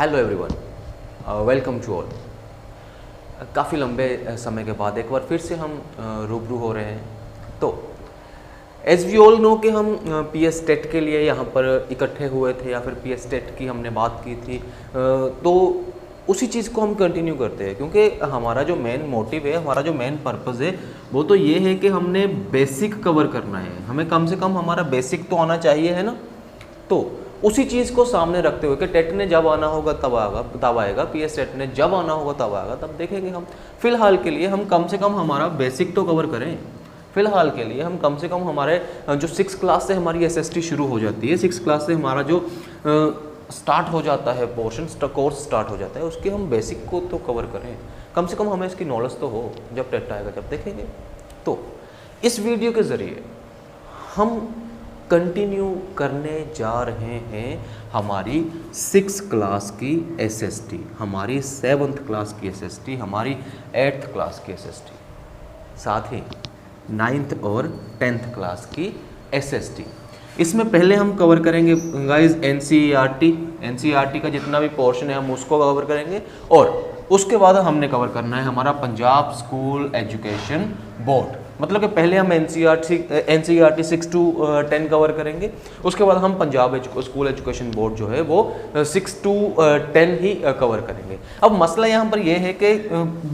Hello everyone, welcome to all. काफ़ी लंबे समय के बाद एक बार फिर से हम रूबरू हो रहे हैं। तो एज वी ऑल नो कि हम PS टेट के लिए यहाँ पर इकट्ठे हुए थे या फिर PS टेट की हमने बात की थी, तो उसी चीज़ को हम कंटिन्यू करते हैं क्योंकि हमारा जो मेन मोटिव है, हमारा जो मेन पर्पज़ है वो तो ये है कि हमने बेसिक कवर करना है। हमें कम से कम हमारा बेसिक तो आना चाहिए, है ना। तो उसी चीज़ को सामने रखते हुए कि टेट ने जब आना होगा तब आएगा, PS टेट ने जब आना होगा तब आएगा, तब देखेंगे हम। फिलहाल के लिए हम कम से कम हमारा बेसिक तो कवर करें। फिलहाल के लिए हम कम से कम हमारे जो 6 क्लास से हमारी SST शुरू हो जाती है, 6 क्लास से हमारा जो स्टार्ट हो जाता है पोर्शन, कोर्स स्टार्ट हो जाता है, उसके हम बेसिक को तो कवर करें। कम से कम हमें इसकी नॉलेज तो हो, जब टेट आएगा जब देखेंगे। तो इस वीडियो के ज़रिए हम कंटिन्यू करने जा रहे हैं हमारी 6 क्लास की SST, हमारी 7th क्लास की SST, हमारी 8th क्लास की SST, साथ ही 9th और 10th क्लास की SST। इसमें पहले हम कवर करेंगे गाइस NCERT का जितना भी पोर्शन है हम उसको कवर करेंगे, और उसके बाद हमने कवर करना है हमारा पंजाब स्कूल एजुकेशन बोर्ड। मतलब कि पहले हम NCERT 6 to 10 कवर करेंगे, उसके बाद हम पंजाब स्कूल एजुकेशन बोर्ड जो है वो 6 to 10 ही कवर करेंगे। अब मसला यहाँ पर यह है कि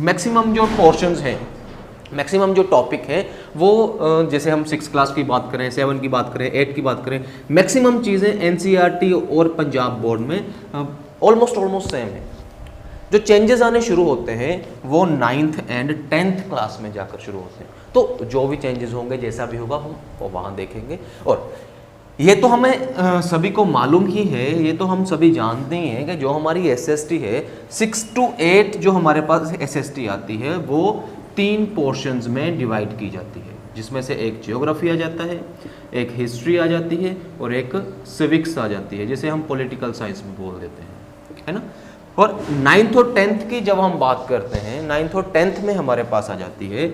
मैक्सिमम जो पोर्शंस हैं, मैक्सिमम जो टॉपिक है वो जैसे हम 6 क्लास की बात करें, 7 की बात करें, 8 की बात करें, मैक्सिमम चीज़ें NCERT और पंजाब बोर्ड में ऑलमोस्ट सेम है। जो चेंजेस आने शुरू होते हैं वो 9th एंड 10th क्लास में जाकर शुरू होते हैं। तो जो भी चेंजेस होंगे, जैसा भी होगा, हम वो वहाँ देखेंगे। और ये तो हमें सभी को मालूम ही है, ये तो हम सभी जानते ही हैं कि जो हमारी SST है 6 to 8 जो हमारे पास SST आती है वो 3 पोर्शंस में डिवाइड की जाती है, जिसमें से एक ज्योग्राफी आ जाता है, एक हिस्ट्री आ जाती है और एक सिविक्स आ जाती है, जिसे हम पॉलिटिकल साइंस में बोल देते हैं, है ना। और 9th और 10th की जब हम बात करते हैं, 9th और 10th में हमारे पास आ जाती है,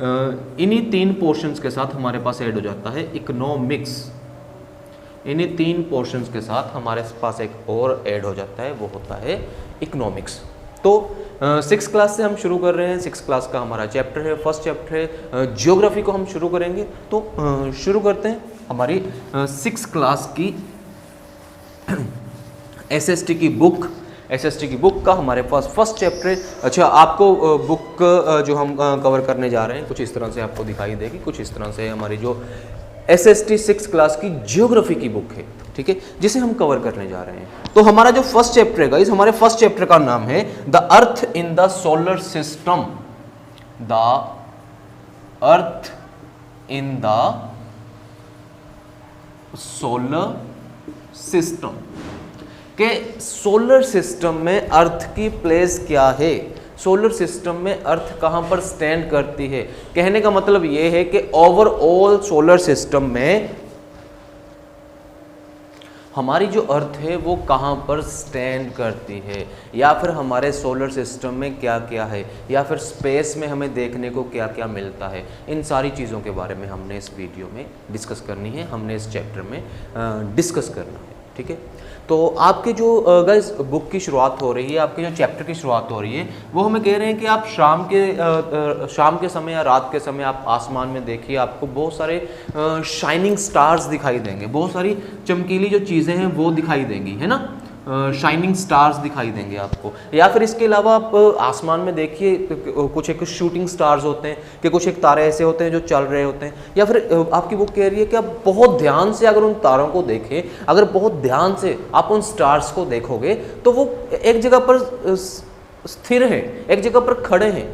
इन्हीं 3 पोर्शंस के साथ हमारे पास ऐड हो जाता है इकोनॉमिक्स। इन्हीं 3 पोर्शंस के साथ हमारे पास एक और ऐड हो जाता है, वो होता है इकोनॉमिक्स। तो 6 क्लास से हम शुरू कर रहे हैं। 6 क्लास का हमारा चैप्टर है, फर्स्ट चैप्टर है ज्योग्राफी को हम शुरू करेंगे। तो शुरू करते हैं हमारी 6 क्लास की SST की बुक। SST की बुक का हमारे पास फर्स्ट चैप्टर है। अच्छा, आपको बुक जो हम कवर करने जा रहे हैं कुछ इस तरह से आपको दिखाई देगी, कुछ इस तरह से हमारी जो SST 6 क्लास की ज्योग्राफी की बुक है, ठीक है, जिसे हम कवर करने जा रहे हैं। तो हमारा जो फर्स्ट चैप्टर है गाइस, हमारे फर्स्ट चैप्टर का नाम है the earth in the solar system. The earth in the solar system के सोलर सिस्टम में अर्थ की प्लेस क्या है, सोलर सिस्टम में अर्थ कहाँ पर स्टैंड करती है। कहने का मतलब ये है कि ओवरऑल सोलर सिस्टम में हमारी जो अर्थ है वो कहाँ पर स्टैंड करती है, या फिर हमारे सोलर सिस्टम में क्या क्या है, या फिर स्पेस में हमें देखने को क्या क्या मिलता है। इन सारी चीज़ों के बारे में हमने इस वीडियो में डिस्कस करनी है, हमने इस चैप्टर में डिस्कस करना है, ठीक है। तो आपके जो गाइस बुक की शुरुआत हो रही है, आपके जो चैप्टर की शुरुआत हो रही है, वो हमें कह रहे हैं कि आप शाम के समय या रात के समय आप आसमान में देखिए, आपको बहुत सारे शाइनिंग स्टार्स दिखाई देंगे, बहुत सारी चमकीली जो चीज़ें हैं वो दिखाई देंगी, है ना। शाइनिंग स्टार्स दिखाई देंगे आपको। या फिर इसके अलावा आप आसमान में देखिए, कुछ एक शूटिंग स्टार्स होते हैं कि कुछ एक तारे ऐसे होते हैं जो चल रहे होते हैं। या फिर आपकी बुक कह रही है कि आप बहुत ध्यान से अगर उन तारों को देखें, अगर बहुत ध्यान से आप उन स्टार्स को देखोगे तो वो एक जगह पर स्थिर है, एक जगह पर खड़े हैं,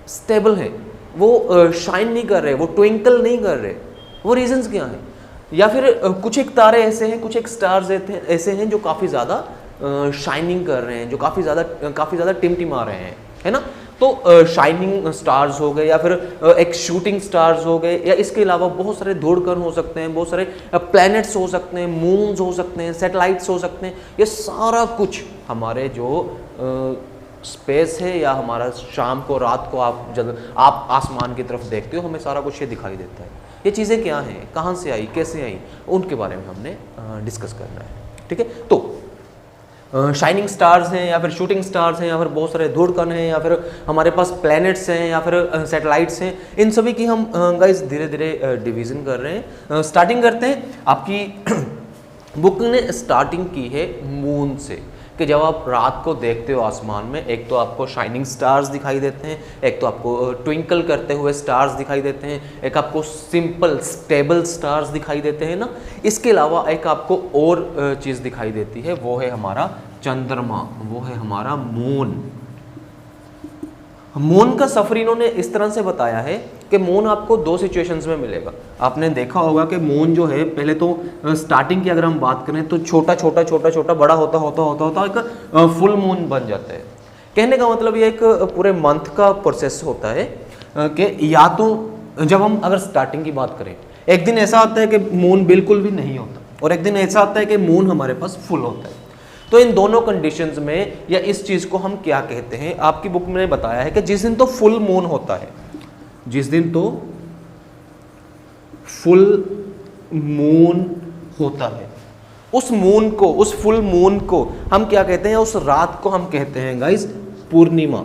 स्टेबल है, वो शाइन नहीं कर रहे, वो ट्विंकल नहीं कर रहे। वो रीजंस क्या हैं? या फिर कुछ एक तारे ऐसे हैं, कुछ एक स्टार्स ऐसे हैं जो काफ़ी ज़्यादा शाइनिंग कर रहे हैं, जो काफ़ी ज़्यादा टिमटिमा रहे हैं, है ना। तो शाइनिंग स्टार्स हो गए, या फिर एक शूटिंग स्टार्स हो गए, या इसके अलावा बहुत सारे धूमकण हो सकते हैं, बहुत सारे प्लैनेट्स हो सकते हैं, मून्स हो सकते हैं, सैटेलाइट्स हो सकते हैं। ये सारा कुछ हमारे जो स्पेस है, या हमारा शाम को रात को जब आप आसमान की तरफ देखते हो, हमें सारा कुछ ये दिखाई देता है। ये चीज़ें क्या हैं, कहाँ से आई, कैसे आई, उनके बारे में हमने डिस्कस करना है, ठीक है। तो शाइनिंग स्टार्स हैं या फिर शूटिंग स्टार्स हैं या फिर बहुत सारे धूलकण हैं या फिर हमारे पास प्लैनेट्स हैं या फिर सैटेलाइट्स हैं, इन सभी की हम गाइस धीरे धीरे डिवीज़न कर रहे हैं। स्टार्टिंग करते हैं, आपकी बुक ने स्टार्टिंग की है मून से, कि जब आप रात को देखते हो आसमान में, एक तो आपको शाइनिंग स्टार्स दिखाई देते हैं, एक तो आपको ट्विंकल करते हुए स्टार्स दिखाई देते हैं, एक आपको सिंपल स्टेबल स्टार्स दिखाई देते हैं ना। इसके अलावा एक आपको और चीज़ दिखाई देती है, वो है हमारा चंद्रमा, वो है हमारा मून। मून का सफ़र इन्होंने इस तरह से बताया है कि मून आपको दो सिचुएशंस में मिलेगा। आपने देखा होगा कि मून जो है, पहले तो स्टार्टिंग की अगर हम बात करें तो छोटा छोटा छोटा छोटा बड़ा होता होता होता होता एक फुल मून बन जाता है। कहने का मतलब ये एक पूरे मंथ का प्रोसेस होता है कि या तो जब हम अगर स्टार्टिंग की बात करें, एक दिन ऐसा आता है कि मून बिल्कुल भी नहीं होता और एक दिन ऐसा आता है कि मून हमारे पास फुल होता है। तो इन दोनों कंडीशंस में या इस चीज़ को हम क्या कहते हैं, आपकी बुक में बताया है कि जिस दिन तो फुल मून होता है, जिस दिन तो फुल मून होता है, उस मून को, उस फुल मून को हम क्या कहते हैं, उस रात को हम कहते हैं गाइस पूर्णिमा।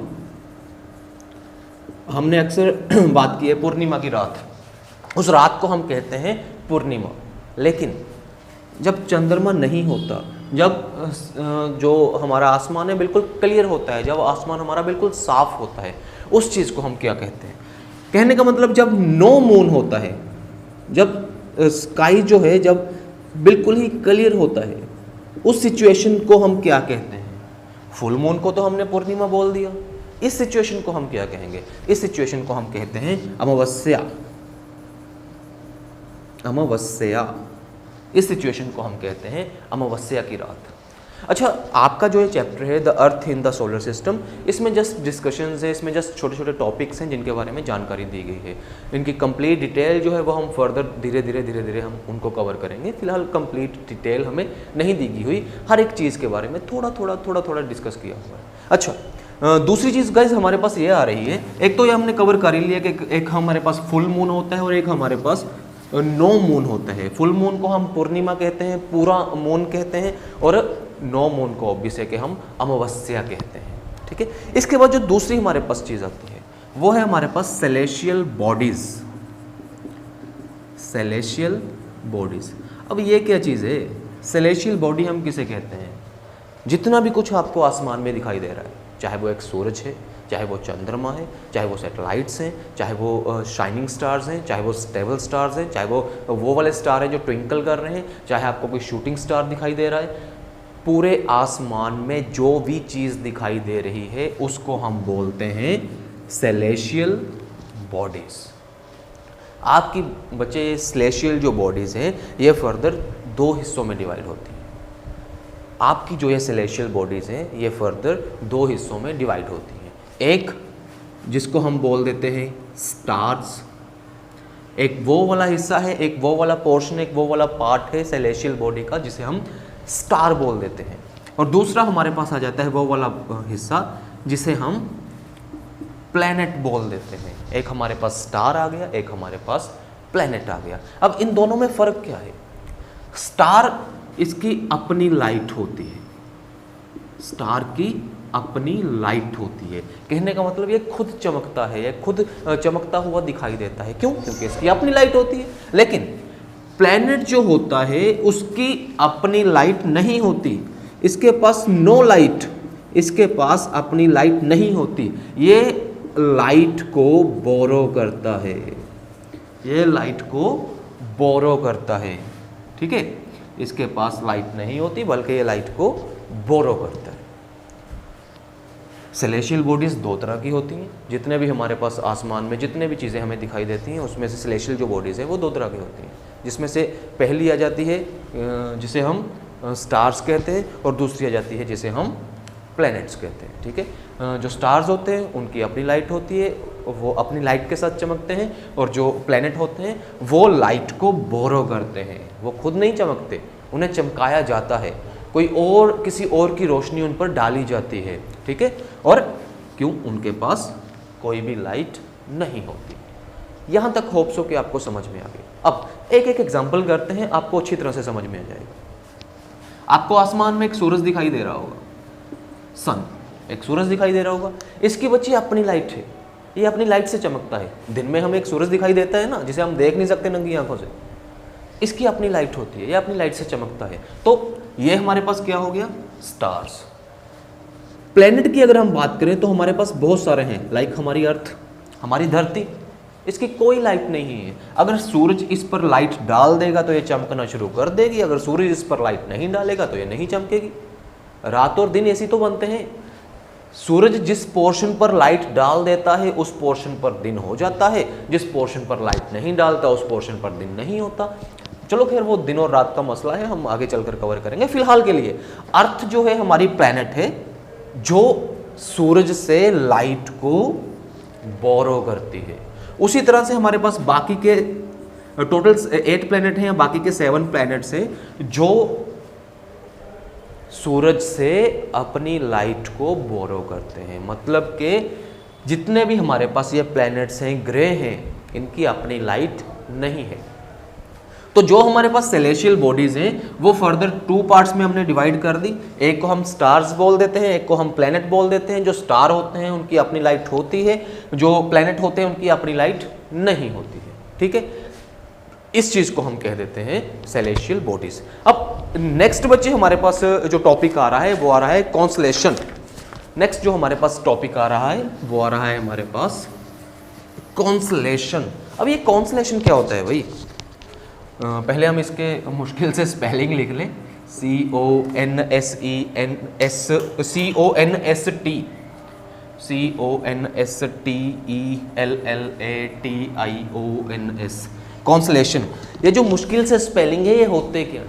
हमने अक्सर बात की है पूर्णिमा की रात, उस रात को हम कहते हैं पूर्णिमा। लेकिन जब चंद्रमा नहीं होता, जब जो हमारा आसमान है बिल्कुल क्लियर होता है, जब आसमान हमारा बिल्कुल साफ होता है, उस चीज़ को हम क्या कहते हैं? कहने का मतलब जब नो मून होता है, जब स्काई जो है जब बिल्कुल ही क्लियर होता है, उस सिचुएशन को हम क्या कहते हैं? फुल मून को तो हमने पूर्णिमा बोल दिया, इस सिचुएशन को हम क्या कहेंगे? इस सिचुएशन को हम कहते हैं अमावस्या। अमावस्या, इस सिचुएशन को हम कहते हैं अमावस्या की रात। अच्छा, आपका जो ये चैप्टर है the earth in the solar system, इसमें जस्ट डिस्कशंस है, इसमें जस्ट छोटे छोटे टॉपिक्स हैं जिनके बारे में जानकारी दी गई है। इनकी कंप्लीट डिटेल जो है वो हम फर्दर धीरे धीरे हम उनको कवर करेंगे। फिलहाल कंप्लीट डिटेल हमें नहीं दी गई हुई, हर एक चीज़ के बारे में थोड़ा थोड़ा डिस्कस किया हुआ है। अच्छा, दूसरी चीज़ गाइज हमारे पास ये आ रही है, एक तो ये हमने कवर कर ही लिया कि एक हमारे पास फुल मून होता है और एक हमारे पास नो मून होता है। फुल मून को हम पूर्णिमा कहते हैं, पूरा मून कहते हैं, और नो मून को ऑब्वियस है कि हम अमावस्या कहते हैं। ठीक है, इसके बाद जो दूसरी हमारे पास चीज़ आती है वो है हमारे पास सेलेशियल बॉडीज। सेलेशियल बॉडीज, अब ये क्या चीज़ है? सेलेशियल बॉडी हम किसे कहते हैं? जितना भी कुछ आपको आसमान में दिखाई दे रहा है, चाहे वो एक सूरज है, चाहे वो चंद्रमा है, चाहे वो सैटेलाइट्स हैं, चाहे वो शाइनिंग स्टार्स हैं, चाहे वो स्टेबल स्टार्स हैं, चाहे वो वाले स्टार हैं जो ट्विंकल कर रहे हैं, चाहे आपको कोई शूटिंग स्टार दिखाई दे रहा है, पूरे आसमान में जो भी चीज़ दिखाई दे रही है उसको हम बोलते हैं सेलेशियल बॉडीज़। आपकी बच्चे सेलेशियल जो बॉडीज़ हैं ये फर्दर दो हिस्सों में डिवाइड होती हैं। आपकी जो ये सेलेशियल बॉडीज़ हैं ये फर्दर दो हिस्सों में डिवाइड होती हैं। एक जिसको हम बोल देते हैं स्टार्स, एक वो वाला हिस्सा है, एक वो वाला पोर्शन, एक वो वाला पार्ट है सेलेशियल बॉडी का जिसे हम स्टार बोल देते हैं, और दूसरा हमारे पास आ जाता है वो वाला हिस्सा जिसे हम प्लैनेट बोल देते हैं। एक हमारे पास स्टार आ गया, एक हमारे पास प्लैनेट आ गया। अब इन दोनों में फ़र्क क्या है? स्टार, इसकी अपनी लाइट होती है, स्टार की अपनी लाइट होती है। कहने का मतलब ये खुद चमकता है, ये खुद चमकता हुआ दिखाई देता है। क्यों? क्योंकि इसकी अपनी लाइट होती है। लेकिन प्लैनेट जो होता है उसकी अपनी लाइट नहीं होती, इसके पास नो लाइट, इसके पास अपनी लाइट नहीं होती, ये लाइट को बोरो करता है, ये लाइट को बोरो करता है। ठीक है, इसके पास लाइट नहीं होती बल्कि ये लाइट को बोरो करता है। सेलेशियल बॉडीज़ दो तरह की होती हैं। जितने भी हमारे पास आसमान में जितने भी चीज़ें हमें दिखाई देती हैं उसमें से सेलेशियल जो बॉडीज़ है वो दो तरह की होती हैं, जिसमें से पहली आ जाती है जिसे हम स्टार्स कहते हैं, और दूसरी आ जाती है जिसे हम प्लैनेट्स कहते हैं। ठीक है, जो स्टार्स होते हैं उनकी अपनी लाइट होती है, वो अपनी लाइट के साथ चमकते हैं, और जो प्लैनेट होते हैं वो लाइट को बोरो करते हैं, वो खुद नहीं चमकते, उन्हें चमकाया जाता है, कोई और किसी और की रोशनी उन पर डाली जाती है। ठीक है, और क्यों? उनके पास कोई भी लाइट नहीं होती। यहाँ तक होप्स हो कि आपको समझ में आ गई। अब एक एक एग्जाम्पल करते हैं, आपको अच्छी तरह से समझ में आ जाएगा। आपको आसमान में एक सूरज दिखाई दे रहा होगा, सन, एक सूरज दिखाई दे रहा होगा, इसकी बच्ची अपनी लाइट है, ये अपनी लाइट से चमकता है। दिन में हमें एक सूरज दिखाई देता है ना, जिसे हम देख नहीं सकते नंगी आंखों से, इसकी अपनी लाइट होती है, ये अपनी लाइट से चमकता है। तो ये हमारे पास क्या हो गया, स्टार्स। प्लेनेट की अगर हम बात करें तो हमारे पास बहुत सारे हैं, लाइक हमारी अर्थ, हमारी धरती, इसकी कोई लाइट नहीं है। अगर सूरज इस पर लाइट डाल देगा तो ये चमकना शुरू कर देगी, अगर सूरज इस पर लाइट नहीं डालेगा तो ये नहीं चमकेगी। रात और दिन ऐसी तो बनते हैं, सूरज जिस पोर्शन पर लाइट डाल देता है उस पोर्शन पर दिन हो जाता है, जिस पोर्शन पर लाइट नहीं डालता उस पोर्शन पर दिन नहीं होता। चलो खैर वो दिन और रात का मसला है, हम आगे चलकर कवर करेंगे। फिलहाल के लिए अर्थ जो है हमारी प्लैनेट है जो सूरज से लाइट को बोरो करती है। उसी तरह से हमारे पास बाकी के टोटल 8 प्लैनेट हैं, या बाकी के 7 प्लैनेट्स हैं जो सूरज से अपनी लाइट को बोरो करते हैं। मतलब कि जितने भी हमारे पास ये प्लैनेट्स हैं, ग्रह हैं, इनकी अपनी लाइट नहीं है। तो जो हमारे पास सेलेशियल बॉडीज हैं वो फर्दर 2 पार्ट्स में हमने डिवाइड कर दी। एक को हम स्टार्स बोल देते हैं, एक को हम प्लैनेट बोल देते हैं। जो स्टार होते हैं उनकी अपनी लाइट होती है, जो प्लैनेट होते हैं उनकी अपनी लाइट नहीं होती है। ठीक है, इस चीज को हम कह देते हैं सेलेशियल बॉडीज। अब नेक्स्ट बच्चे हमारे पास जो टॉपिक आ रहा है वो आ रहा है कॉन्स्टलेशन। नेक्स्ट जो हमारे पास टॉपिक आ रहा है वो आ रहा है हमारे पास कॉन्स्टलेशन। अब ये कॉन्स्टलेशन क्या होता है भाई? पहले हम इसके मुश्किल से स्पेलिंग लिख लें। CONSTELLATIONS, constellation. ये जो मुश्किल से स्पेलिंग है ये होते क्या है?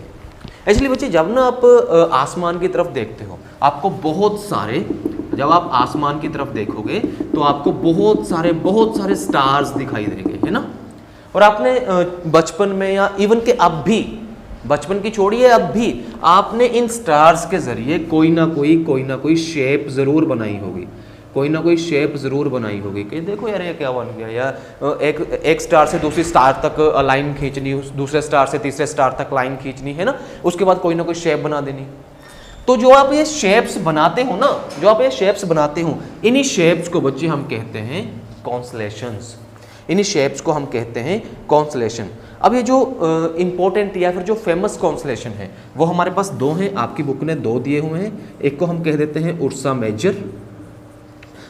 एक्चुअली बच्चे जब ना आप आसमान की तरफ देखते हो, आपको बहुत सारे, जब आप आसमान की तरफ देखोगे तो आपको बहुत सारे स्टार्स दिखाई देंगे, है ना। और आपने बचपन में या इवन के अब भी, बचपन की छोड़िए, अब भी आपने इन स्टार्स के जरिए कोई ना कोई शेप जरूर बनाई होगी, कोई ना कोई शेप जरूर बनाई होगी कि देखो यार ये क्या बन गया, या एक स्टार से दूसरी स्टार तक लाइन खींचनी, दूसरे स्टार से तीसरे स्टार तक लाइन खींचनी, है ना। उसके बाद कोई ना कोई शेप बना देनी। तो जो आप ये शेप्स बनाते हो ना, जो आप ये शेप्स बनाते हो, इन्हीं शेप्स को बच्चे हम कहते हैं कॉन्स्टलेशंस। इन्हीं शेप्स को हम कहते हैं कॉन्स्टलेशन। अब ये जो इंपॉर्टेंट या फिर जो फेमस कॉन्स्टलेशन है वो हमारे पास 2 हैं, आपकी बुक ने 2 दिए हुए हैं। एक को हम कह देते हैं उर्सा मेजर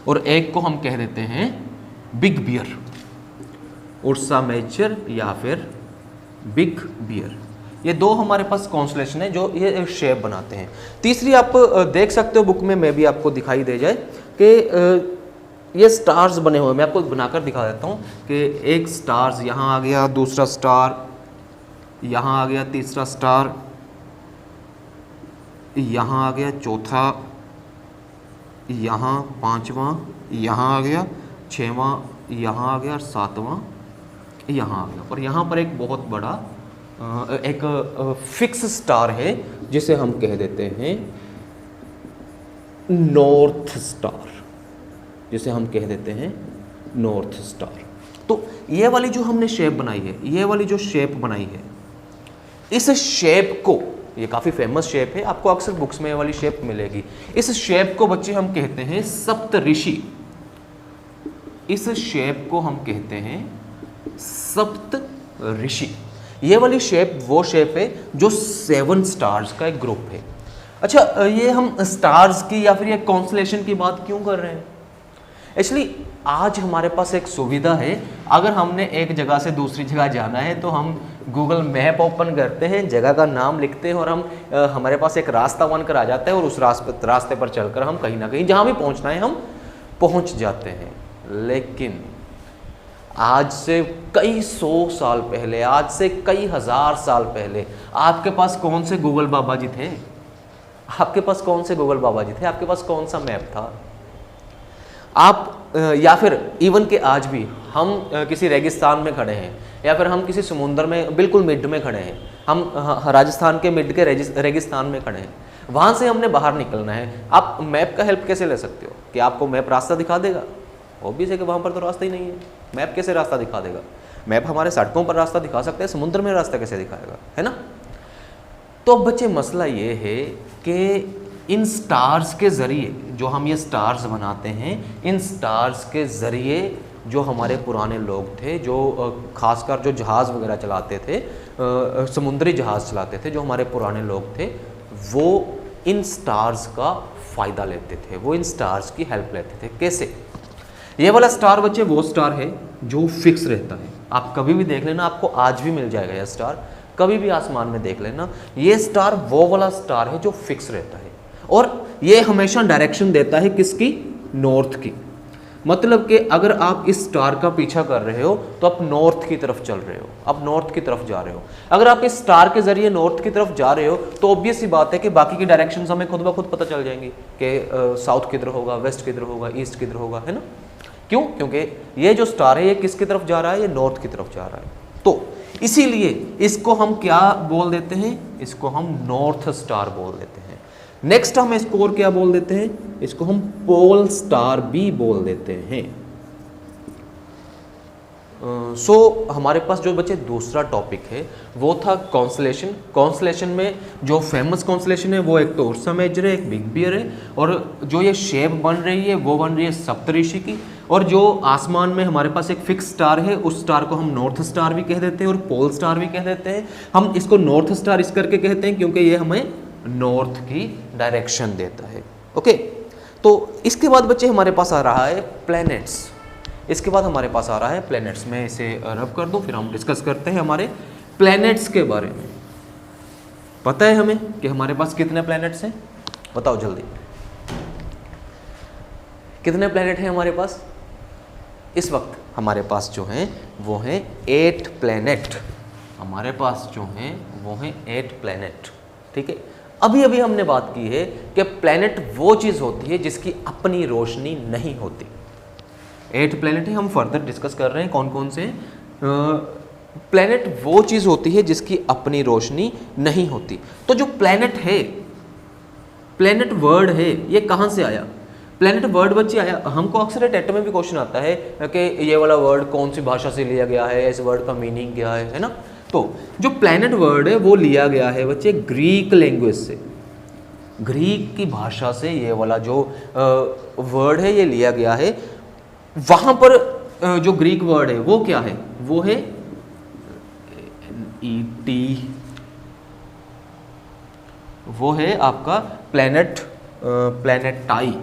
और एक को हम कह देते हैं बिग बियर। उर्सा मेजर या फिर बिग बियर, ये 2 हमारे पास कॉन्स्टलेशन है जो ये शेप बनाते हैं। तीसरी आप देख सकते हो बुक में, मैं भी आपको दिखाई दे जाए कि ये स्टार्स बने हुए, मैं आपको बनाकर दिखा देता हूँ कि एक स्टार्स यहाँ आ गया, दूसरा स्टार यहाँ आ गया, तीसरा स्टार यहाँ आ गया, चौथा यहाँ, 5वां यहाँ आ गया, 6वां यहाँ आ गया और 7वां यहाँ आ गया। और यहाँ पर एक बहुत बड़ा एक फिक्स स्टार है जिसे हम कह देते हैं नॉर्थ स्टार, जिसे हम कह देते हैं नॉर्थ स्टार। तो ये वाली जो हमने शेप बनाई है, ये वाली जो शेप बनाई है, इस शेप को, ये काफ़ी फेमस शेप है, आपको अक्सर बुक्स में ये वाली शेप मिलेगी। इस शेप को बच्चे हम कहते हैं सप्तऋषि। इस शेप को हम कहते हैं सप्तऋषि। ये वाली शेप वो शेप है जो 7 स्टार्स का एक ग्रुप है। अच्छा, ये हम स्टार्स की या फिर ये कॉन्स्टलेशन की बात क्यों कर रहे हैं? एक्चुअली आज हमारे पास एक सुविधा है, अगर हमने एक जगह से दूसरी जगह जाना है तो हम गूगल मैप ओपन करते हैं, जगह का नाम लिखते हैं और हम हमारे पास एक रास्ता बनकर आ जाता है और उस रास्ते पर चलकर हम कहीं ना कहीं जहाँ भी पहुँचना है हम पहुँच जाते हैं। लेकिन आज से कई 100 साल पहले, आज से कई 1000 साल पहले आपके पास कौन से गूगल बाबा जी थे? आपके पास कौन से गूगल बाबा जी थे? आपके पास कौन सा मैप था? आप या फिर इवन के आज भी हम किसी रेगिस्तान में खड़े हैं या फिर हम किसी समुंदर में बिल्कुल मिड में खड़े हैं, हम राजस्थान के मिड के रेगिस्तान में खड़े हैं, वहाँ से हमने बाहर निकलना है। आप मैप का हेल्प कैसे ले सकते हो कि आपको मैप रास्ता दिखा देगा? ऑब्वियस है कि वहाँ पर तो रास्ता ही नहीं है, मैप कैसे रास्ता दिखा देगा? मैप हमारे सड़कों पर रास्ता दिखा सकते हैं, समुद्र में रास्ता कैसे दिखाएगा, है ना। तो अब बच्चे मसला ये है कि इन स्टार्स के ज़रिए जो हम ये स्टार्स बनाते हैं, इन स्टार्स के ज़रिए जो हमारे पुराने लोग थे, जो खासकर जो जहाज़ वगैरह चलाते थे, समुद्री जहाज़ चलाते थे, जो हमारे पुराने लोग थे, वो इन स्टार्स का फ़ायदा लेते थे, वो इन स्टार्स की हेल्प लेते थे। कैसे? ये वाला स्टार बच्चे वो स्टार है जो फिक्स रहता है। आप कभी भी देख लेना, आपको आज भी मिल जाएगा यह स्टार, कभी भी आसमान में देख लेना। ये स्टार वो वाला स्टार है जो फिक्स रहता है और ये हमेशा डायरेक्शन देता है किसकी? नॉर्थ की। मतलब कि अगर आप इस स्टार का पीछा कर रहे हो तो आप नॉर्थ की तरफ चल रहे हो, आप नॉर्थ की तरफ जा रहे हो। अगर आप इस स्टार के जरिए नॉर्थ की तरफ जा रहे हो तो ऑब्वियस सी बात है कि बाकी की डायरेक्शंस हमें खुद ब खुद पता चल जाएंगी कि साउथ किधर होगा, वेस्ट किधर होगा, ईस्ट किधर होगा, है ना? क्यों? क्योंकि ये जो स्टार है ये किसकी तरफ जा रहा है? ये नॉर्थ की तरफ जा रहा है। तो इसीलिए इसको हम क्या बोल देते हैं? इसको हम नॉर्थ स्टार बोल देते हैं। नेक्स्ट हम इसको और क्या बोल देते हैं? इसको हम पोल स्टार भी बोल देते हैं। हमारे पास जो बच्चे दूसरा टॉपिक है वो था कॉन्स्टलेशन। कॉन्स्टलेशन में जो फेमस कॉन्स्टलेशन है वो एक तो उर्सा मेजर है, एक बिग बियर है, और जो ये शेप बन रही है वो बन रही है सप्तऋषि की। और जो आसमान में हमारे पास एक फिक्स स्टार है उस स्टार को हम नॉर्थ स्टार भी कह देते हैं और पोल स्टार भी कह देते हैं। हम इसको नॉर्थ स्टार इस करके कहते हैं क्योंकि ये हमें नॉर्थ की डायरेक्शन देता है। ओके, तो इसके बाद बच्चे हमारे पास आ रहा है प्लैनेट्स। इसके बाद हमारे पास आ रहा है प्लैनेट्स। मैं इसे रब कर दूं, फिर हम डिस्कस करते हैं हमारे प्लैनेट्स के बारे में। पता है हमें कि हमारे पास कितने प्लैनेट्स हैं? बताओ जल्दी, कितने प्लैनेट हैं हमारे पास? इस वक्त हमारे पास जो हैं वो हैं 8 प्लैनेट। हमारे पास जो हैं वो हैं 8 प्लैनेट। ठीक है, अभी अभी हमने बात की है कि प्लैनेट वो चीज़ होती है जिसकी अपनी रोशनी नहीं होती। 8 प्लैनेट है, हम फर्दर डिस्कस कर रहे हैं कौन कौन से। प्लैनेट वो चीज़ होती है जिसकी अपनी रोशनी नहीं होती। तो जो प्लैनेट है, प्लैनेट वर्ड है, ये कहाँ से आया? प्लैनेट वर्ड बच्चे आया, हमको अक्सर टेट में भी क्वेश्चन आता है कि ये वाला वर्ड कौन सी भाषा से लिया गया है, इस वर्ड का मीनिंग क्या है ना? तो जो प्लैनेट वर्ड है वो लिया गया है बच्चे ग्रीक लैंग्वेज से, ग्रीक की भाषा से। ये वाला जो वर्ड है ये लिया गया है। वहाँ पर जो ग्रीक वर्ड है वो क्या है? वो है ET, वो है आपका प्लैनेट, प्लैनेटाई।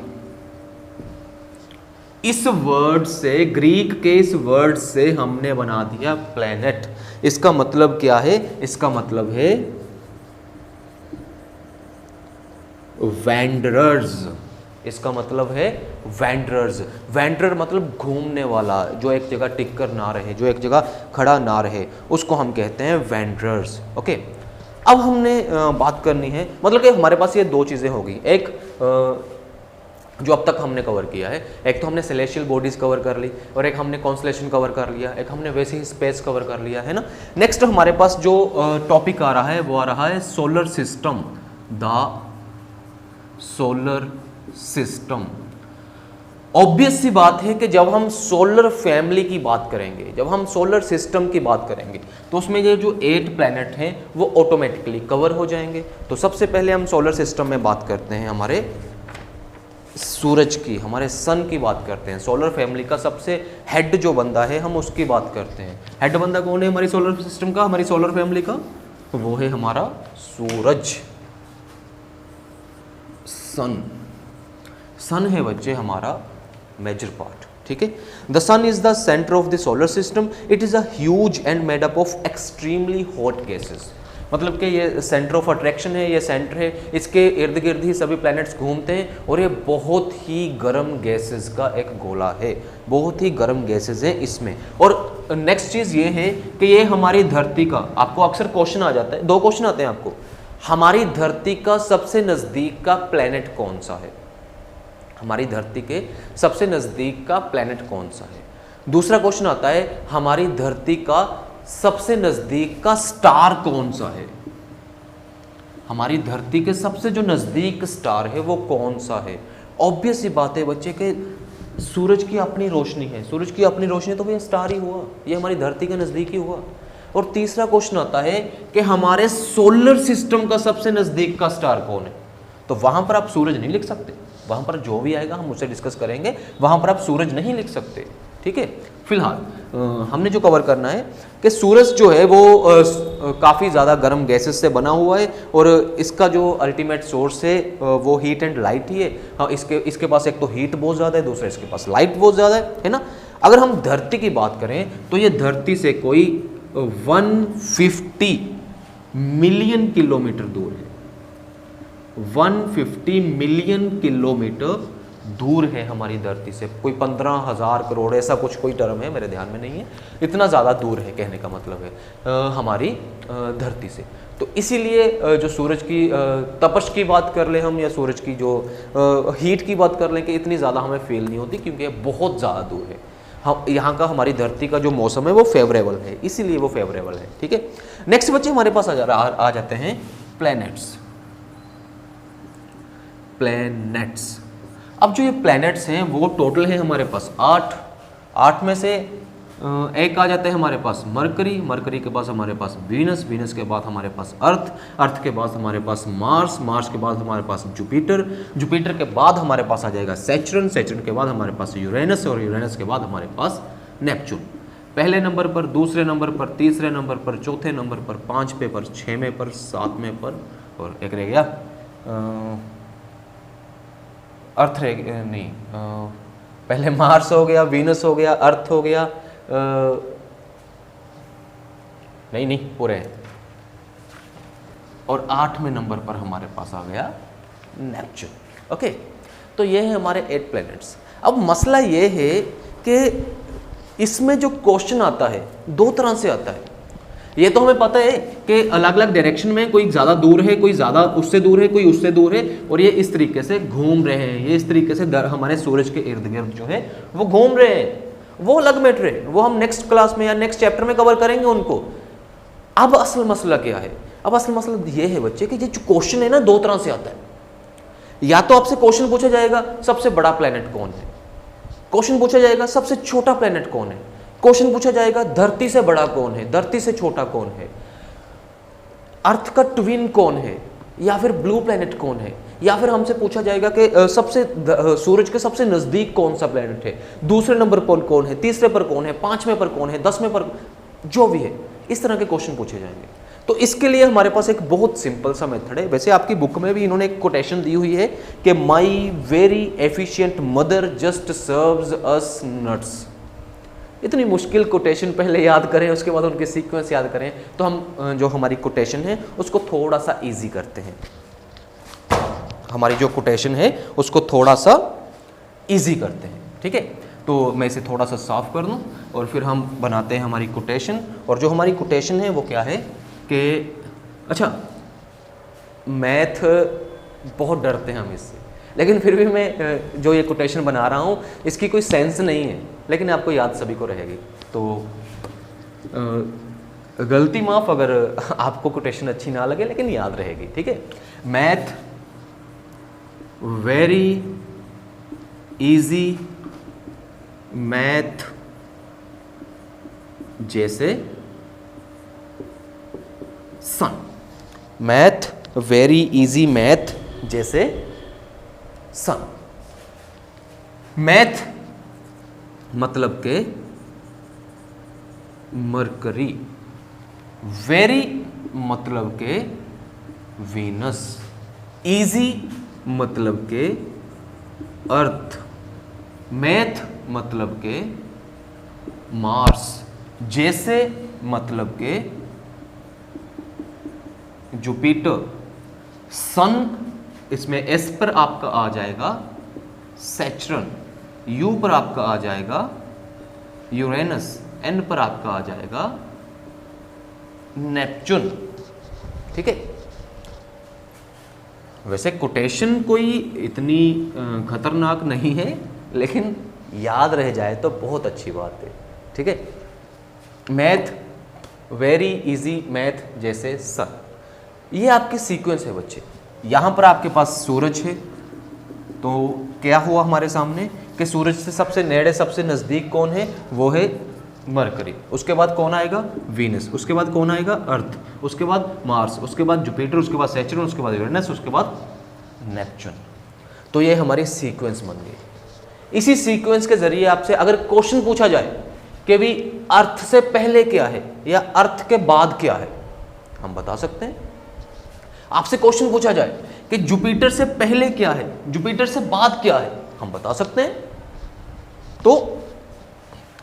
इस वर्ड से, ग्रीक के इस वर्ड से हमने बना दिया प्लैनेट। इसका मतलब क्या है? इसका मतलब है वैंडरर्स। इसका मतलब है वैंडरर्स। वैंडरर मतलब घूमने वाला, जो एक जगह टिक कर ना रहे, जो एक जगह खड़ा ना रहे, उसको हम कहते हैं वैंडरर्स। ओके, अब हमने बात करनी है, मतलब कि हमारे पास ये दो चीज़ें होगी। एक जो अब तक हमने कवर किया है, एक तो हमने सेलेस्टियल बॉडीज कवर कर ली और एक हमने कॉन्स्टलेशन कवर कर लिया, एक हमने वैसे ही स्पेस कवर कर लिया, है ना। नेक्स्ट हमारे पास जो टॉपिक आ रहा है वो आ रहा है solar system, the solar system. Obvious सी बात है कि जब हम सोलर फैमिली की बात करेंगे, जब हम सोलर सिस्टम की बात करेंगे, तो उसमें ये जो 8 प्लैनेट हैं वो ऑटोमेटिकली कवर हो जाएंगे। तो सबसे पहले हम सोलर सिस्टम में बात करते हैं हमारे सूरज की, हमारे सन की बात करते हैं। सोलर फैमिली का सबसे हेड जो बंदा है हम उसकी बात करते हैं। हेड बंदा कौन है हमारी सोलर सिस्टम का, हमारी सोलर फैमिली का? तो वो है हमारा सूरज, सन। सन है बच्चे हमारा मेजर पार्ट। ठीक है, the sun is the centre of the solar system. It is a huge and made up of extremely hot gases. मतलब कि ये सेंटर ऑफ अट्रैक्शन है, ये सेंटर है, इसके इर्द गिर्द ही सभी प्लैनेट्स घूमते हैं और ये बहुत ही गर्म गैसेस का एक गोला है, बहुत ही गर्म गैसेस हैं इसमें। और नेक्स्ट चीज़ ये है कि ये हमारी धरती का, आपको अक्सर क्वेश्चन आ जाता है, 2 क्वेश्चन आते हैं आपको, हमारी धरती का सबसे नज़दीक का प्लैनेट कौन सा है? हमारी धरती के सबसे नज़दीक का प्लैनेट कौन सा है? दूसरा क्वेश्चन आता है हमारी धरती का सबसे नज़दीक का स्टार कौन सा है? हमारी धरती के सबसे जो नज़दीक स्टार है वो कौन सा है? ऑब्वियस सी बात है बच्चे के सूरज की अपनी रोशनी है, सूरज की अपनी रोशनी, तो ये स्टार ही हुआ, ये हमारी धरती के नज़दीक ही हुआ। और तीसरा क्वेश्चन आता है कि हमारे सोलर सिस्टम का सबसे नजदीक का स्टार कौन है। तो वहां पर आप सूरज नहीं लिख सकते, वहां पर जो भी आएगा हम उसे डिस्कस करेंगे, वहां पर आप सूरज नहीं लिख सकते, ठीक है। फिलहाल हमने जो कवर करना है कि सूरज जो है वो काफ़ी ज़्यादा गर्म गैसेस से बना हुआ है और इसका जो अल्टीमेट सोर्स है वो हीट एंड लाइट ही है। हाँ, इसके पास एक तो हीट बहुत ज़्यादा है, दूसरा इसके पास लाइट बहुत ज़्यादा है ना। अगर हम धरती की बात करें तो ये धरती से कोई 150 मिलियन किलोमीटर दूर है, 150 मिलियन किलोमीटर दूर है हमारी धरती से। कोई 15,000 करोड़ ऐसा कुछ कोई टर्म है, मेरे ध्यान में नहीं है, इतना ज़्यादा दूर है कहने का मतलब है हमारी धरती से। तो इसीलिए जो सूरज की तपश की बात कर ले हम, या सूरज की जो हीट की बात कर लें, कि इतनी ज़्यादा हमें फील नहीं होती क्योंकि ये बहुत ज़्यादा दूर है। हम यहाँ का हमारी धरती का जो मौसम है वो फेवरेबल है, इसीलिए वो फेवरेबल है, ठीक है। नेक्स्ट बच्चे हमारे पास आ जाते हैं प्लैनेट्स। प्लैनेट्स, अब जो ये प्लैनेट्स हैं वो टोटल है हमारे पास 8 में से एक आ जाते हैं हमारे पास मरकरी के पास हमारे पास वीनस के बाद हमारे पास अर्थ के बाद हमारे पास मार्स के बाद हमारे पास जुपिटर के बाद हमारे पास आ जाएगा सैचरन के बाद हमारे पास यूरेनस, और यूरेनस के बाद हमारे पास नेपच्यून। पहले नंबर पर, दूसरे नंबर पर, तीसरे नंबर पर, चौथे नंबर पर, 5वें पर, 6वें पर, 7वें पर, और एक रह गया अर्थ रह नहीं, पहले मार्स हो गया, वीनस हो गया, अर्थ हो गया, नहीं पूरे हैं, और 8वें नंबर पर हमारे पास आ गया नेपच्यून। ओके, तो ये है हमारे 8 प्लैनेट्स। अब मसला ये है कि इसमें जो क्वेश्चन आता है 2 तरह से आता है। ये तो हमें पता है कि अलग अलग डायरेक्शन में, कोई ज़्यादा दूर है, कोई ज़्यादा उससे दूर है, कोई उससे दूर है, और ये इस तरीके से घूम रहे हैं, ये इस तरीके से हमारे सूरज के इर्द गिर्द जो है वो घूम रहे हैं। वो अलग मैटर है, वो हम नेक्स्ट क्लास में या नेक्स्ट चैप्टर में कवर करेंगे उनको। अब असल मसला क्या है? अब असल मसला ये है बच्चे कि ये जो क्वेश्चन है ना 2 तरह से आता है। या तो आपसे क्वेश्चन पूछा जाएगा सबसे बड़ा प्लेनेट कौन है, क्वेश्चन पूछा जाएगा सबसे छोटा प्लेनेट कौन है, क्वेश्चन पूछा जाएगा धरती से बड़ा कौन है, धरती से छोटा कौन है, अर्थ का ट्विन कौन है, या फिर ब्लू प्लेनेट कौन है, या फिर हमसे पूछा जाएगा कि सबसे सूरज के सबसे नजदीक कौन सा प्लेनेट है, दूसरे नंबर पर कौन है, तीसरे पर कौन है, 5वें पर कौन है, 10वें पर, जो भी है, इस तरह के क्वेश्चन पूछे जाएंगे। तो इसके लिए हमारे पास एक बहुत सिंपल सा मेथड है। वैसे आपकी बुक में भी इन्होंने एक कोटेशन दी हुई है कि my very efficient mother just serves us nuts. इतनी मुश्किल कोटेशन पहले याद करें, उसके बाद उनके सीक्वेंस याद करें, तो हम जो हमारी कोटेशन है उसको थोड़ा सा इजी करते हैं। हमारी जो कोटेशन है उसको थोड़ा सा इजी करते हैं, ठीक है। तो मैं इसे थोड़ा सा साफ कर दूं और फिर हम बनाते हैं हमारी कोटेशन। और जो हमारी कोटेशन है वो क्या है कि अच्छा, मैथ बहुत डरते हैं हम इससे, लेकिन फिर भी मैं जो ये कोटेशन बना रहा हूँ इसकी कोई सेंस नहीं है, लेकिन आपको याद सभी को रहेगी। तो गलती माफ़ अगर आपको कोटेशन अच्छी ना लगे, लेकिन याद रहेगी, ठीक है। मैथ वेरी इजी, मैथ जैसे सन। मैथ वेरी इजी, मैथ जैसे सन। मैथ मतलब के मरकरी, वेरी मतलब के वीनस, इजी मतलब के अर्थ, मैथ मतलब के मार्स, जैसे मतलब के जुपिटर, सन इसमें एस पर आपका आ जाएगा सैचरन, यू पर आपका आ जाएगा यूरेनस, एन पर आपका आ जाएगा नेपच्यून, ठीक है। वैसे कोटेशन कोई इतनी खतरनाक नहीं है, लेकिन याद रह जाए तो बहुत अच्छी बात है, ठीक है। मैथ वेरी इजी, मैथ जैसे सन, ये आपकी सीक्वेंस है बच्चे। यहाँ पर आपके पास सूरज है, तो क्या हुआ हमारे सामने कि सूरज से सबसे नेड़े सबसे नज़दीक कौन है, वो है मरकरी, उसके बाद कौन आएगा, वीनस, उसके बाद कौन आएगा, अर्थ, उसके बाद मार्स, उसके बाद जुपिटर, उसके बाद सैटर्न, उसके बाद यूरेनस, उसके बाद नेपच्यून। तो ये हमारी सीक्वेंस बन गई। इसी सीक्वेंस के जरिए आपसे अगर क्वेश्चन पूछा जाए कि भी अर्थ से पहले क्या है या अर्थ के बाद क्या है, हम बता सकते हैं। आपसे क्वेश्चन पूछा जाए कि जुपिटर से पहले क्या है, जुपिटर से बाद क्या है, हम बता सकते हैं। तो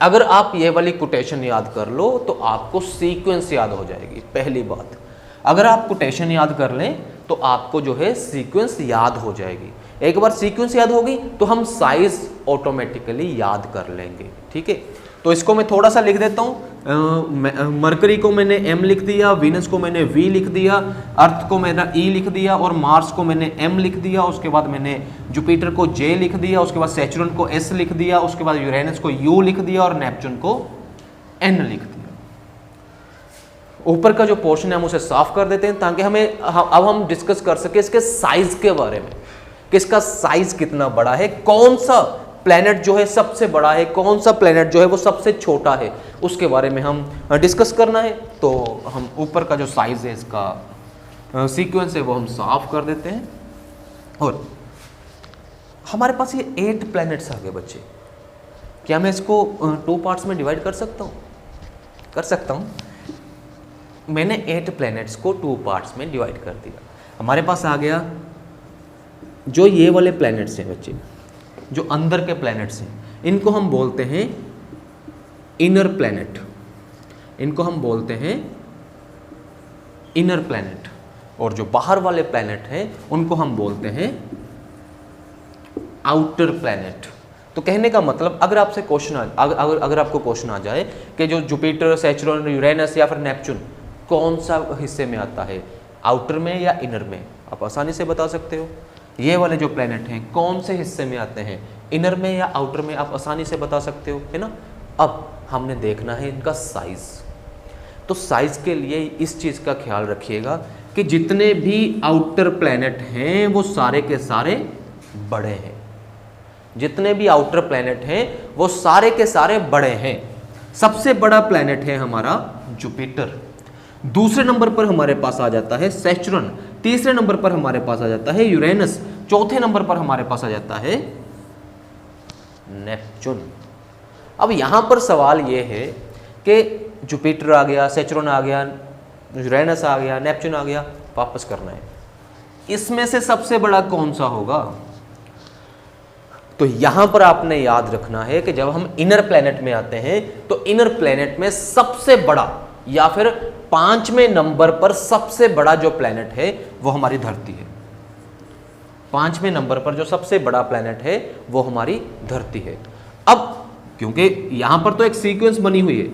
अगर आप ये वाली कोटेशन याद कर लो तो आपको सीक्वेंस याद हो जाएगी। पहली बात, अगर आप कोटेशन याद कर लें तो आपको जो है सीक्वेंस याद हो जाएगी। एक बार सीक्वेंस याद होगी तो हम साइज ऑटोमेटिकली याद कर लेंगे। ठीक है, तो इसको मैं थोड़ा सा लिख देता हूँ। मरकरी को मैंने m लिख दिया, वीनस को मैंने v लिख दिया, अर्थ को मैंने e लिख दिया और मार्स को मैंने m लिख दिया। उसके बाद मैंने जुपिटर को j लिख दिया, उसके बाद सैटर्न को s लिख दिया, उसके बाद यूरेनस को u लिख दिया और नेपच्यून को n लिख दिया। ऊपर का जो पोर्शन है हम उसे साफ कर देते हैं ताकि हमें अब हम डिस्कस कर सके इसके साइज के बारे में, कि इसका साइज कितना बड़ा है, कौन सा प्लेनेट जो है सबसे बड़ा है, कौन सा प्लेनेट जो है वो सबसे छोटा है, उसके बारे में हम डिस्कस करना है। तो हम ऊपर का जो साइज है इसका सीक्वेंस है वो हम साफ कर देते हैं। और हमारे पास ये 8 प्लैनेट्स आ गए बच्चे। क्या मैं इसको 2 पार्ट्स में डिवाइड कर सकता हूँ? कर सकता हूँ। मैंने 8 प्लैनेट्स को 2 पार्ट्स में डिवाइड कर दिया। हमारे पास आ गया जो ये वाले प्लैनेट्स हैं बच्चे, जो अंदर के प्लैनेट्स हैं, इनको हम बोलते हैं इनर प्लैनेट, इनको हम बोलते हैं इनर प्लैनेट। और जो बाहर वाले प्लैनेट हैं उनको हम बोलते हैं आउटर प्लैनेट। तो कहने का मतलब अगर आपसे क्वेश्चन अगर आपको क्वेश्चन आ जाए कि जो जुपिटर, सैटर्न, यूरेनस या फिर नेपच्यून कौन सा हिस्से में आता है, आउटर में या इनर में, आप आसानी से बता सकते हो। ये वाले जो प्लैनेट हैं कौन से हिस्से में आते हैं, इनर में या आउटर में, आप आसानी से बता सकते हो, है ना। अब हमने देखना है इनका साइज। तो साइज के लिए इस चीज़ का ख्याल रखिएगा कि जितने भी आउटर प्लैनेट हैं वो सारे के सारे बड़े हैं। जितने भी आउटर प्लैनेट हैं वो सारे के सारे बड़े हैं। सबसे बड़ा प्लैनेट है हमारा जुपिटर, दूसरे नंबर पर हमारे पास आ जाता है सैटर्न, तीसरे नंबर पर हमारे पास आ जाता है यूरेनस, चौथे नंबर पर हमारे पास आ जाता है नेपच्यून। अब यहां पर सवाल यह है कि जुपिटर आ गया, सैटर्न आ गया, यूरेनस आ गया, नेपच्यून आ गया, वापस करना है, इसमें से सबसे बड़ा कौन सा होगा? तो यहां पर आपने याद रखना है कि जब हम इनर प्लैनेट में आते हैं तो इनर प्लैनेट में सबसे बड़ा या फिर 5वें नंबर पर सबसे बड़ा जो प्लैनेट है वो हमारी धरती है। 5वें नंबर पर जो सबसे बड़ा प्लैनेट है वो हमारी धरती है। अब क्योंकि यहां पर तो एक सीक्वेंस बनी हुई है,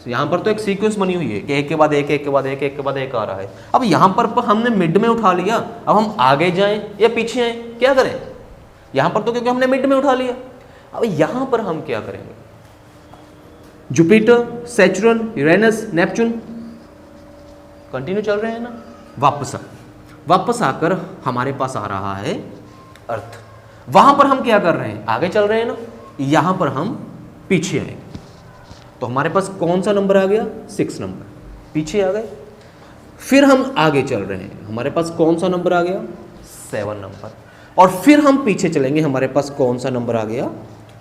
यहां पर तो एक सीक्वेंस बनी हुई है कि एक के बाद एक, एक के बाद एक, एक के बाद एक आ रहा है। अब यहां पर हमने मिड में उठा लिया, अब हम आगे जाएं या पीछे आए, क्या करें? यहां पर तो क्योंकि हमने मिड में उठा लिया, अब यहां पर हम क्या करेंगे? Jupiter, Saturn, Uranus, Neptune continue चल रहे हैं ना। वापस आकर हमारे पास आ रहा है अर्थ। वहां पर हम क्या कर रहे हैं? आगे चल रहे हैं ना। यहां पर हम पीछे आएंगे तो हमारे पास कौन सा नंबर आ गया? 6 नंबर, पीछे आ गए। फिर हम आगे चल रहे हैं, हमारे पास कौन सा नंबर आ गया? 7 नंबर। और फिर हम पीछे चलेंगे, हमारे पास कौन सा नंबर आ गया?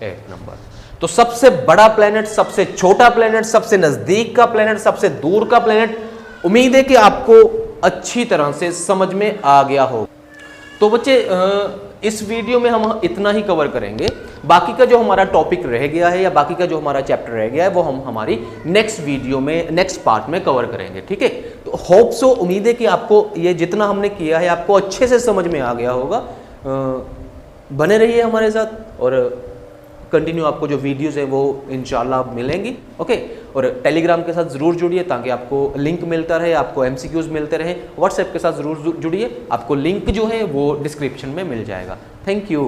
8 नंबर। तो सबसे बड़ा प्लेनेट, सबसे छोटा प्लेनेट, सबसे नजदीक का प्लेनेट, सबसे दूर का प्लेनेट, उम्मीद है कि आपको अच्छी तरह से समझ में आ गया हो। तो बच्चे इस वीडियो में हम इतना ही कवर करेंगे। बाकी का जो हमारा टॉपिक रह गया है या बाकी का जो हमारा चैप्टर रह गया है वो हम हमारी नेक्स्ट वीडियो में, नेक्स्ट पार्ट में कवर करेंगे। ठीक है, तो होप सो, उम्मीद है कि आपको ये जितना हमने किया है आपको अच्छे से समझ में आ गया होगा। बने रहिए हमारे साथ और कंटिन्यू आपको जो वीडियोस है वो इंशाल्लाह मिलेंगी। ओके, और टेलीग्राम के साथ ज़रूर जुड़िए ताकि आपको लिंक मिलता रहे, आपको MCQs मिलते रहे। व्हाट्सएप के साथ ज़रूर जुड़िए, आपको लिंक जो है वो डिस्क्रिप्शन में मिल जाएगा। Thank you.